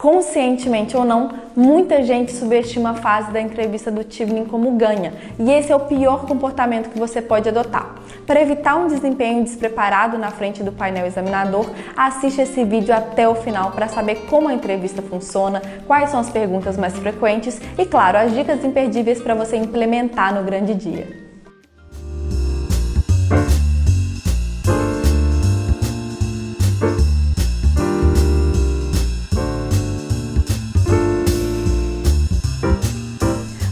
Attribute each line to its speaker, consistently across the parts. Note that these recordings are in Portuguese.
Speaker 1: Conscientemente ou não, muita gente subestima a fase da entrevista do Tivnin como ganha, e esse é o pior comportamento que você pode adotar. Para evitar um desempenho despreparado na frente do painel examinador, assiste esse vídeo até o final para saber como a entrevista funciona, quais são as perguntas mais frequentes e, claro, as dicas imperdíveis para você implementar no grande dia.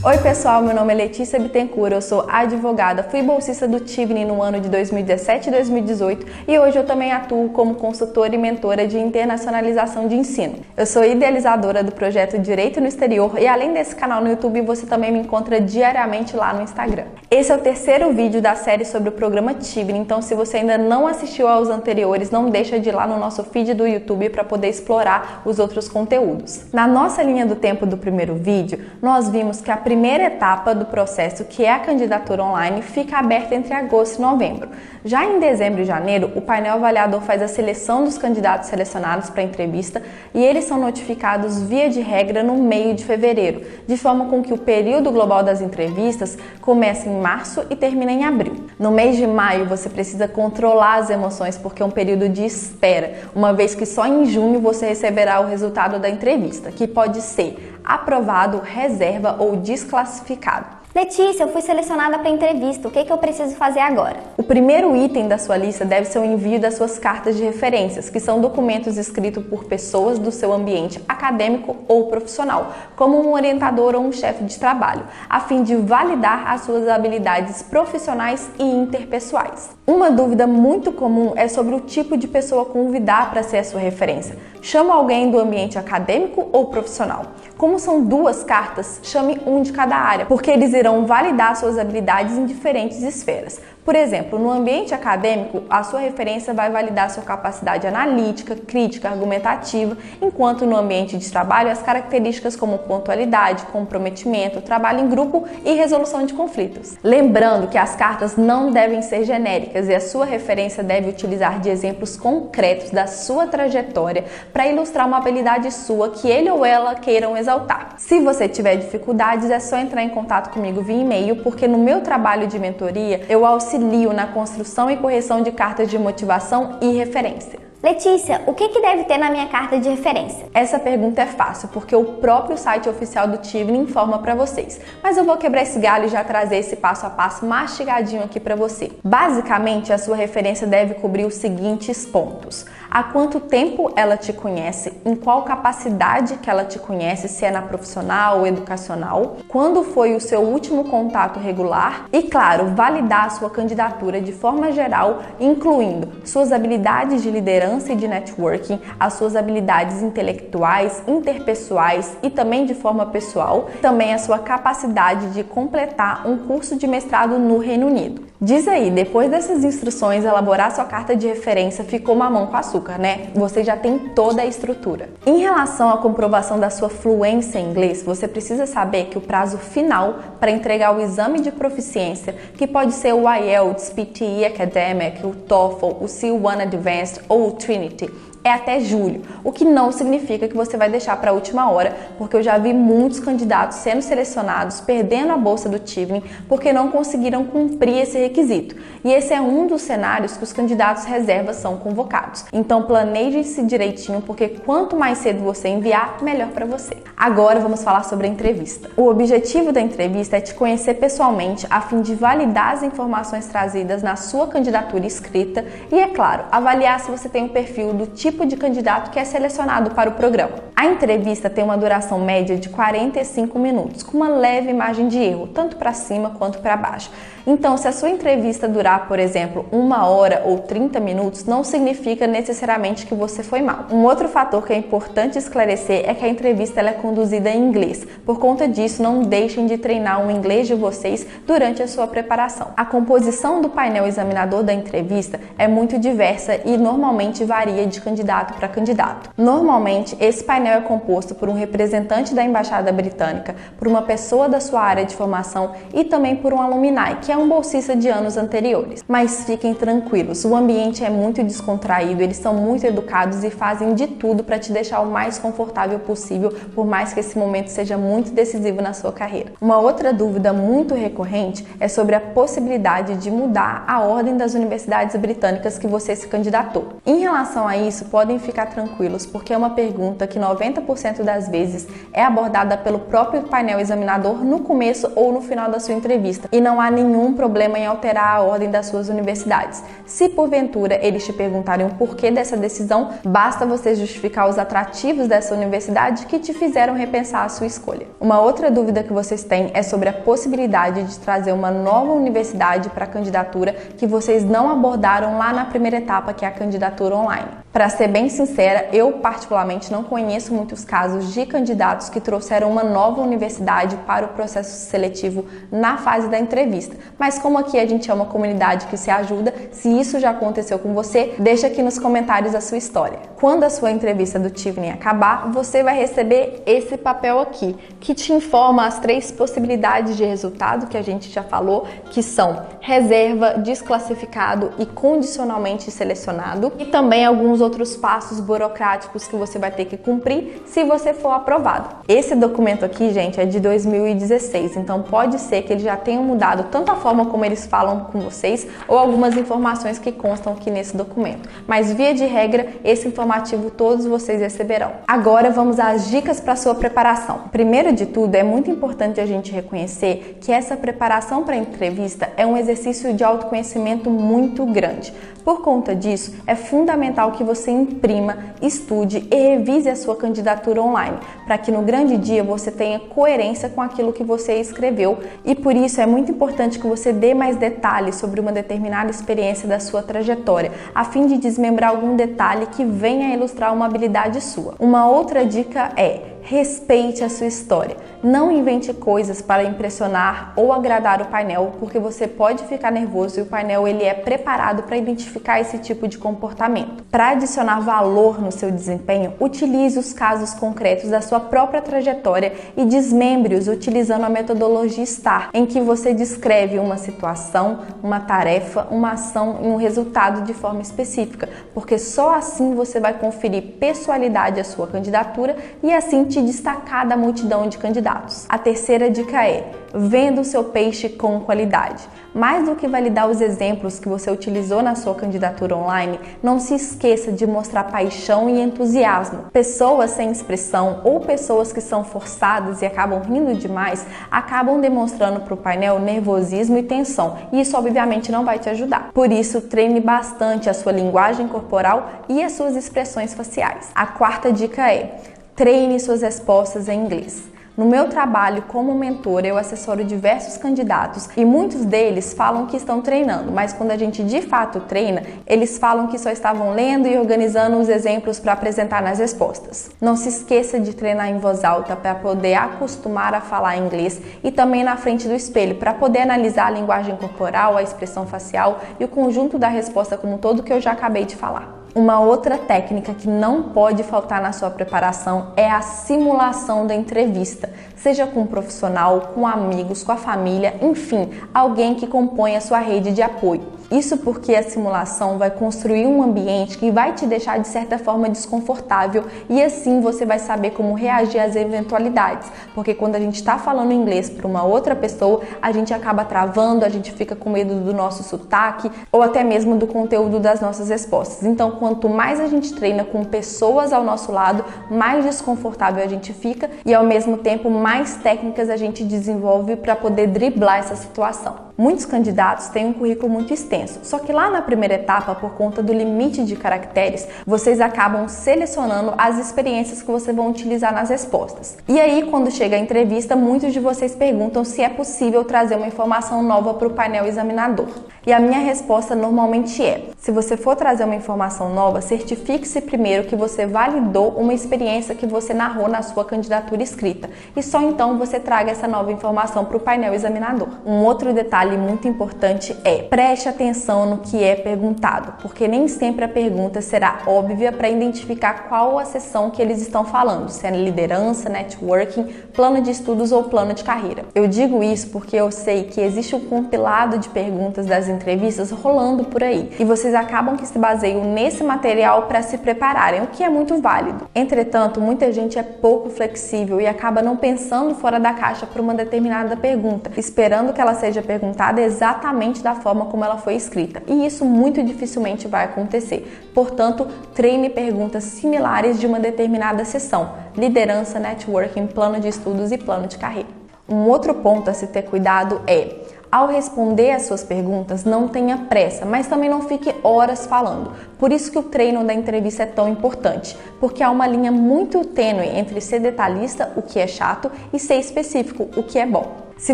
Speaker 1: Oi pessoal, meu nome é Letícia Bittencourt, eu sou advogada, fui bolsista do Tivnin no ano de 2017 e 2018 e hoje eu também atuo como consultora e mentora de internacionalização de ensino. Eu sou idealizadora do projeto Direito no Exterior e além desse canal no YouTube, você também me encontra diariamente lá no Instagram. Esse é o terceiro vídeo da série sobre o programa Tivnin, então se você ainda não assistiu aos anteriores, não deixa de ir lá no nosso feed do YouTube para poder explorar os outros conteúdos. Na nossa linha do tempo do primeiro vídeo, nós vimos que a primeira etapa do processo, que é a candidatura online, fica aberta entre agosto e novembro. Já em dezembro e janeiro, o painel avaliador faz a seleção dos candidatos selecionados para a entrevista e eles são notificados via de regra no meio de fevereiro, de forma com que o período global das entrevistas comece em março e termine em abril. No mês de maio, você precisa controlar as emoções porque é um período de espera, uma vez que só em junho você receberá o resultado da entrevista, que pode ser aprovado, reserva ou desclassificado.
Speaker 2: Letícia, eu fui selecionada para a entrevista, o que eu preciso fazer agora?
Speaker 1: O primeiro item da sua lista deve ser o envio das suas cartas de referências, que são documentos escritos por pessoas do seu ambiente acadêmico ou profissional, como um orientador ou um chefe de trabalho, a fim de validar as suas habilidades profissionais e interpessoais. Uma dúvida muito comum é sobre o tipo de pessoa convidar para ser a sua referência. Chama alguém do ambiente acadêmico ou profissional? Como são duas cartas, chame um de cada área, porque eles irão validar suas habilidades em diferentes esferas. Por exemplo, no ambiente acadêmico, a sua referência vai validar sua capacidade analítica, crítica, argumentativa, enquanto no ambiente de trabalho, as características como pontualidade, comprometimento, trabalho em grupo e resolução de conflitos. Lembrando que as cartas não devem ser genéricas e a sua referência deve utilizar de exemplos concretos da sua trajetória para ilustrar uma habilidade sua que ele ou ela queiram exaltar. Se você tiver dificuldades, é só entrar em contato comigo via e-mail, porque no meu trabalho de mentoria eu auxilio na construção e correção de cartas de motivação e referência.
Speaker 2: Letícia, o que deve ter na minha carta de referência?
Speaker 1: Essa pergunta é fácil, porque o próprio site oficial do Tivnin informa para vocês. Mas eu vou quebrar esse galho e já trazer esse passo a passo mastigadinho aqui para você. Basicamente, a sua referência deve cobrir os seguintes pontos: há quanto tempo ela te conhece, em qual capacidade que ela te conhece, se é na profissional ou educacional, quando foi o seu último contato regular e, claro, validar a sua candidatura de forma geral, incluindo suas habilidades de liderança e de networking, as suas habilidades intelectuais, interpessoais e também de forma pessoal, também a sua capacidade de completar um curso de mestrado no Reino Unido. Diz aí, depois dessas instruções, elaborar sua carta de referência ficou mamão com açúcar, né? Você já tem toda a estrutura. Em relação à comprovação da sua fluência em inglês, você precisa saber que o prazo final para entregar o exame de proficiência, que pode ser o IELTS, PTE Academic, o TOEFL, o C1 Advanced ou o Trinity, é até julho, o que não significa que você vai deixar para a última hora, porque eu já vi muitos candidatos sendo selecionados, perdendo a bolsa do Tivnin, porque não conseguiram cumprir esse requisito. E esse é um dos cenários que os candidatos reservas são convocados. Então planeje-se direitinho, porque quanto mais cedo você enviar, melhor para você. Agora vamos falar sobre a entrevista. O objetivo da entrevista é te conhecer pessoalmente, a fim de validar as informações trazidas na sua candidatura escrita e, é claro, avaliar se você tem um perfil do tipo de candidato que é selecionado para o programa. A entrevista tem uma duração média de 45 minutos, com uma leve margem de erro, tanto para cima quanto para baixo. Então, se a sua entrevista durar, por exemplo, 1 hora ou 30 minutos, não significa necessariamente que você foi mal. Um outro fator que é importante esclarecer é que a entrevista ela é conduzida em inglês. Por conta disso, não deixem de treinar o inglês de vocês durante a sua preparação. A composição do painel examinador da entrevista é muito diversa e normalmente varia de candidato para candidato. Normalmente, esse painel painel é composto por um representante da Embaixada Britânica, por uma pessoa da sua área de formação e também por um alumni, que é um bolsista de anos anteriores. Mas fiquem tranquilos, o ambiente é muito descontraído, eles são muito educados e fazem de tudo para te deixar o mais confortável possível, por mais que esse momento seja muito decisivo na sua carreira. Uma outra dúvida muito recorrente é sobre a possibilidade de mudar a ordem das universidades britânicas que você se candidatou. Em relação a isso, podem ficar tranquilos, porque é uma pergunta que 90% das vezes é abordada pelo próprio painel examinador no começo ou no final da sua entrevista, e não há nenhum problema em alterar a ordem das suas universidades. Se porventura eles te perguntarem o porquê dessa decisão, basta você justificar os atrativos dessa universidade que te fizeram repensar a sua escolha. Uma outra dúvida que vocês têm é sobre a possibilidade de trazer uma nova universidade para a candidatura que vocês não abordaram lá na primeira etapa, que é a candidatura online. Para ser bem sincera, eu particularmente não conheço muitos casos de candidatos que trouxeram uma nova universidade para o processo seletivo na fase da entrevista. Mas como aqui a gente é uma comunidade que se ajuda, se isso já aconteceu com você, deixa aqui nos comentários a sua história. Quando a sua entrevista do Tivni acabar, você vai receber esse papel aqui, que te informa as 3 possibilidades de resultado que a gente já falou, que são reserva, desclassificado e condicionalmente selecionado, e também alguns outros passos burocráticos que você vai ter que cumprir se você for aprovado. Esse documento aqui, gente, é de 2016, então pode ser que eles já tenham mudado tanto a forma como eles falam com vocês ou algumas informações que constam aqui nesse documento. Mas via de regra, esse informativo todos vocês receberão. Agora vamos às dicas para sua preparação. Primeiro de tudo, é muito importante a gente reconhecer que essa preparação para a entrevista é um exercício de autoconhecimento muito grande. Por conta disso, é fundamental que você imprima, estude e revise a sua candidatura online, para que no grande dia você tenha coerência com aquilo que você escreveu, e por isso é muito importante que você dê mais detalhes sobre uma determinada experiência da sua trajetória, a fim de desmembrar algum detalhe que venha a ilustrar uma habilidade sua. Uma outra dica é: respeite a sua história. Não invente coisas para impressionar ou agradar o painel, porque você pode ficar nervoso e o painel ele é preparado para identificar esse tipo de comportamento. Para adicionar valor no seu desempenho, utilize os casos concretos da sua própria trajetória e desmembre-os utilizando a metodologia STAR, em que você descreve uma situação, uma tarefa, uma ação e um resultado de forma específica, porque só assim você vai conferir pessoalidade à sua candidatura e assim te destacar da multidão de candidatos. A terceira dica é: venda o seu peixe com qualidade. Mais do que validar os exemplos que você utilizou na sua candidatura online, não se esqueça de mostrar paixão e entusiasmo. Pessoas sem expressão ou pessoas que são forçadas e acabam rindo demais, acabam demonstrando para o painel nervosismo e tensão, e isso obviamente não vai te ajudar. Por isso, treine bastante a sua linguagem corporal e as suas expressões faciais. A quarta dica é: treine suas respostas em inglês. No meu trabalho como mentora, eu assessoro diversos candidatos e muitos deles falam que estão treinando, mas quando a gente de fato treina, eles falam que só estavam lendo e organizando os exemplos para apresentar nas respostas. Não se esqueça de treinar em voz alta para poder acostumar a falar inglês e também na frente do espelho para poder analisar a linguagem corporal, a expressão facial e o conjunto da resposta como um todo que eu já acabei de falar. Uma outra técnica que não pode faltar na sua preparação é a simulação da entrevista, seja com um profissional, com amigos, com a família, enfim, alguém que compõe a sua rede de apoio. Isso porque a simulação vai construir um ambiente que vai te deixar de certa forma desconfortável e assim você vai saber como reagir às eventualidades, porque quando a gente está falando inglês para uma outra pessoa, a gente acaba travando, a gente fica com medo do nosso sotaque ou até mesmo do conteúdo das nossas respostas. Então, quanto mais a gente treina com pessoas ao nosso lado, mais desconfortável a gente fica e ao mesmo tempo mais técnicas a gente desenvolve para poder driblar essa situação. Muitos candidatos têm um currículo muito extenso, só que lá na primeira etapa, por conta do limite de caracteres, vocês acabam selecionando as experiências que vocês vão utilizar nas respostas. E aí, quando chega a entrevista, muitos de vocês perguntam se é possível trazer uma informação nova para o painel examinador. E a minha resposta normalmente é: se você for trazer uma informação nova, certifique-se primeiro que você validou uma experiência que você narrou na sua candidatura escrita e só então você traga essa nova informação para o painel examinador. Um outro detalhe muito importante é: preste atenção no que é perguntado, porque nem sempre a pergunta será óbvia para identificar qual a seção que eles estão falando, se é liderança, networking, plano de estudos ou plano de carreira. Eu digo isso porque eu sei que existe um compilado de perguntas das entrevistas rolando por aí e vocês acabam que se baseiam nesse material para se prepararem, o que é muito válido. Entretanto, muita gente é pouco flexível e acaba não pensando fora da caixa para uma determinada pergunta, esperando que ela seja perguntada exatamente da forma como ela foi escrita, e isso muito dificilmente vai acontecer. Portanto, treine perguntas similares de uma determinada seção: liderança, networking, plano de estudos e plano de carreira. Um outro ponto a se ter cuidado é: ao responder às suas perguntas, não tenha pressa, mas também não fique horas falando. Por isso que o treino da entrevista é tão importante, porque há uma linha muito tênue entre ser detalhista, o que é chato, e ser específico, o que é bom. Se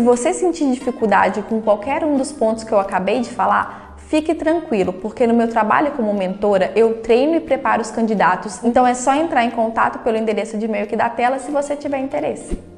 Speaker 1: você sentir dificuldade com qualquer um dos pontos que eu acabei de falar, fique tranquilo, porque no meu trabalho como mentora, eu treino e preparo os candidatos, então é só entrar em contato pelo endereço de e-mail aqui da tela se você tiver interesse.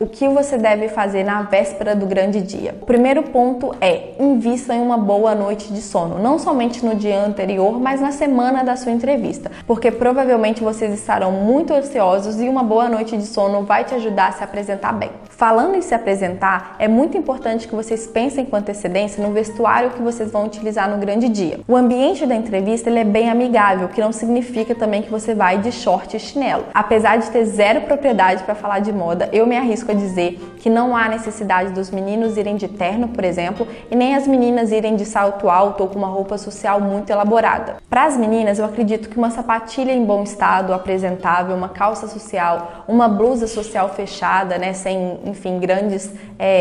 Speaker 1: O que você deve fazer na véspera do grande dia? O primeiro ponto é: invista em uma boa noite de sono, não somente no dia anterior, mas na semana da sua entrevista, porque provavelmente vocês estarão muito ansiosos e uma boa noite de sono vai te ajudar a se apresentar bem. Falando em se apresentar, é muito importante que vocês pensem com antecedência no vestuário que vocês vão utilizar no grande dia. O ambiente da entrevista ele é bem amigável, que não significa também que você vai de short e chinelo. Apesar de ter zero propriedade para falar de moda, eu me arrisco a dizer que não há necessidade dos meninos irem de terno, por exemplo, e nem as meninas irem de salto alto ou com uma roupa social muito elaborada. Para as meninas, eu acredito que uma sapatilha em bom estado, apresentável, uma calça social, uma blusa social fechada, sem, grandes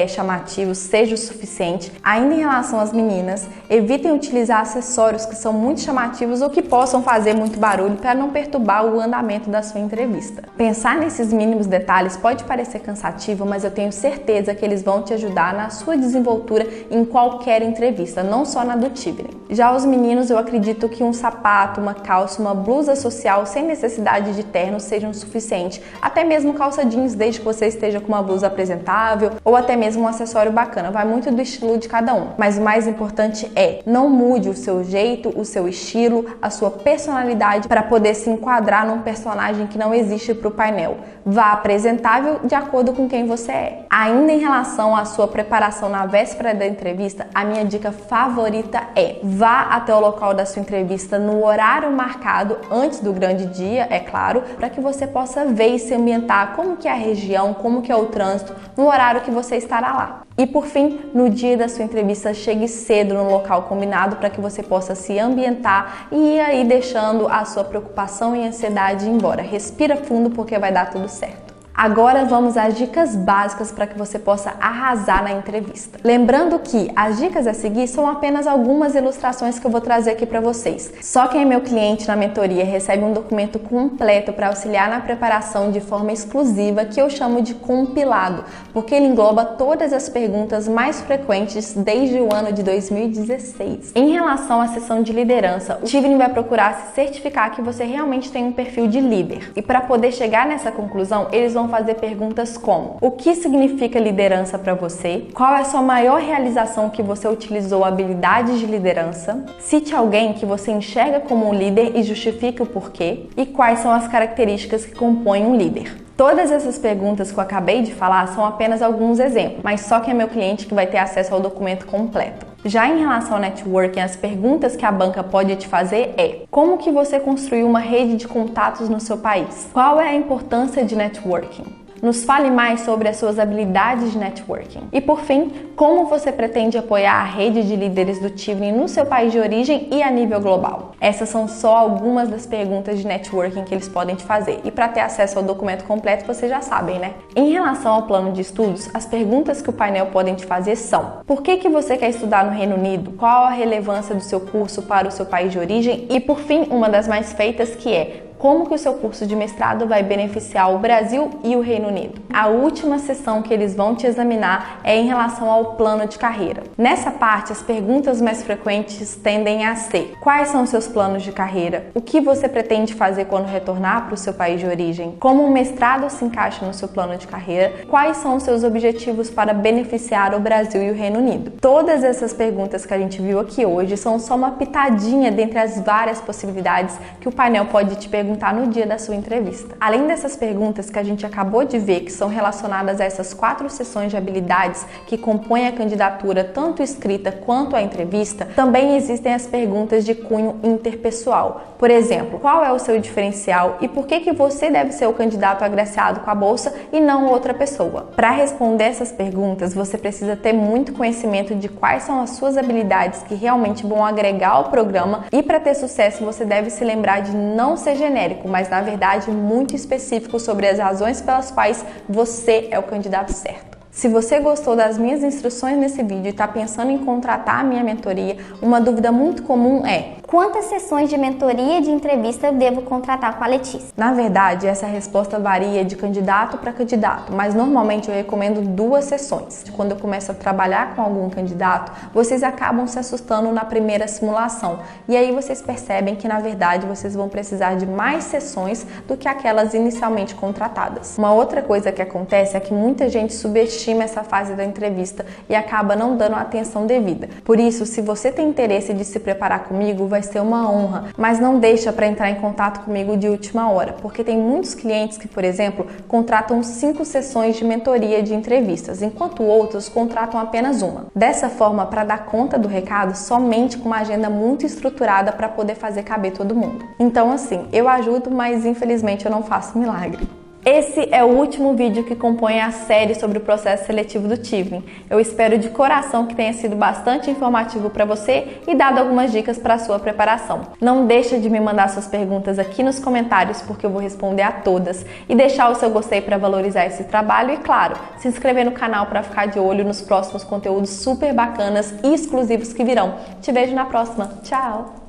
Speaker 1: chamativos, seja o suficiente. Ainda em relação às meninas, evitem utilizar acessórios que são muito chamativos ou que possam fazer muito barulho para não perturbar o andamento da sua entrevista. Pensar nesses mínimos detalhes pode parecer cansativo, mas eu tenho certeza que eles vão te ajudar na sua desenvoltura em qualquer entrevista, não só na do Tivoli. Já os meninos, eu acredito que um sapato, uma calça, uma blusa social sem necessidade de terno sejam suficiente, até mesmo calça jeans, desde que você esteja com uma blusa apresentável ou até mesmo um acessório bacana, vai muito do estilo de cada um. Mas o mais importante é: não mude o seu jeito, o seu estilo, a sua personalidade para poder se enquadrar num personagem que não existe para o painel. Vá apresentável de acordo com quem você é. Ainda em relação à sua preparação na véspera da entrevista, a minha dica favorita é: vá até o local da sua entrevista no horário marcado antes do grande dia, é claro, para que você possa ver e se ambientar como que é a região, como que é o trânsito, no horário que você estará lá. E por fim, no dia da sua entrevista, chegue cedo no local combinado para que você possa se ambientar e ir aí deixando a sua preocupação e ansiedade ir embora. Respira fundo porque vai dar tudo certo. Agora vamos às dicas básicas para que você possa arrasar na entrevista. Lembrando que as dicas a seguir são apenas algumas ilustrações que eu vou trazer aqui para vocês. Só quem é meu cliente na mentoria recebe um documento completo para auxiliar na preparação de forma exclusiva, que eu chamo de compilado, porque ele engloba todas as perguntas mais frequentes desde o ano de 2016. Em relação à sessão de liderança, o Tivoli vai procurar se certificar que você realmente tem um perfil de líder. E para poder chegar nessa conclusão, eles vão fazer perguntas como: o que significa liderança para você? Qual é a sua maior realização que você utilizou habilidades de liderança? Cite alguém que você enxerga como um líder e justifique o porquê. E quais são as características que compõem um líder? Todas essas perguntas que eu acabei de falar são apenas alguns exemplos, mas só quem é meu cliente que vai ter acesso ao documento completo. Já em relação ao networking, as perguntas que a banca pode te fazer é: como que você construiu uma rede de contatos no seu país? Qual é a importância de networking? Nos fale mais sobre as suas habilidades de networking. E por fim, como você pretende apoiar a rede de líderes do Tivoli no seu país de origem e a nível global? Essas são só algumas das perguntas de networking que eles podem te fazer. E para ter acesso ao documento completo, vocês já sabem, né? Em relação ao plano de estudos, as perguntas que o painel podem te fazer são: por que você quer estudar no Reino Unido? Qual a relevância do seu curso para o seu país de origem? E por fim, uma das mais feitas, que é: como que o seu curso de mestrado vai beneficiar o Brasil e o Reino Unido. A última sessão que eles vão te examinar é em relação ao plano de carreira. Nessa parte, as perguntas mais frequentes tendem a ser: quais são os seus planos de carreira? O que você pretende fazer quando retornar para o seu país de origem? Como o mestrado se encaixa no seu plano de carreira? Quais são os seus objetivos para beneficiar o Brasil e o Reino Unido? Todas essas perguntas que a gente viu aqui hoje são só uma pitadinha dentre as várias possibilidades que o painel pode te perguntar no dia da sua entrevista. Além dessas perguntas que a gente acabou de ver, que são relacionadas a essas 4 seções de habilidades que compõem a candidatura, tanto escrita quanto a entrevista, também existem as perguntas de cunho interpessoal. Por exemplo, qual é o seu diferencial e por que você deve ser o candidato agraciado com a bolsa e não outra pessoa? Para responder essas perguntas, você precisa ter muito conhecimento de quais são as suas habilidades que realmente vão agregar ao programa, e para ter sucesso você deve se lembrar de não ser genérico, mas na verdade muito específico sobre as razões pelas quais você é o candidato certo. Se você gostou das minhas instruções nesse vídeo e está pensando em contratar a minha mentoria, uma dúvida muito comum é:
Speaker 2: quantas sessões de mentoria e de entrevista eu devo contratar com a Letícia?
Speaker 1: Na verdade, essa resposta varia de candidato para candidato, mas normalmente eu recomendo 2 sessões. Quando eu começo a trabalhar com algum candidato, vocês acabam se assustando na primeira simulação, e aí vocês percebem que na verdade vocês vão precisar de mais sessões do que aquelas inicialmente contratadas. Uma outra coisa que acontece é que muita gente subestima essa fase da entrevista e acaba não dando a atenção devida. Por isso, se você tem interesse de se preparar comigo, vai ser uma honra, mas não deixa para entrar em contato comigo de última hora, porque tem muitos clientes que, por exemplo, contratam 5 sessões de mentoria de entrevistas, enquanto outros contratam apenas uma. Dessa forma, para dar conta do recado, somente com uma agenda muito estruturada para poder fazer caber todo mundo. Então, assim, eu ajudo, mas infelizmente eu não faço milagre. Esse é o último vídeo que compõe a série sobre o processo seletivo do Tivnin. Eu espero de coração que tenha sido bastante informativo para você e dado algumas dicas para a sua preparação. Não deixa de me mandar suas perguntas aqui nos comentários, porque eu vou responder a todas, e deixar o seu gostei para valorizar esse trabalho e, claro, se inscrever no canal para ficar de olho nos próximos conteúdos super bacanas e exclusivos que virão. Te vejo na próxima. Tchau!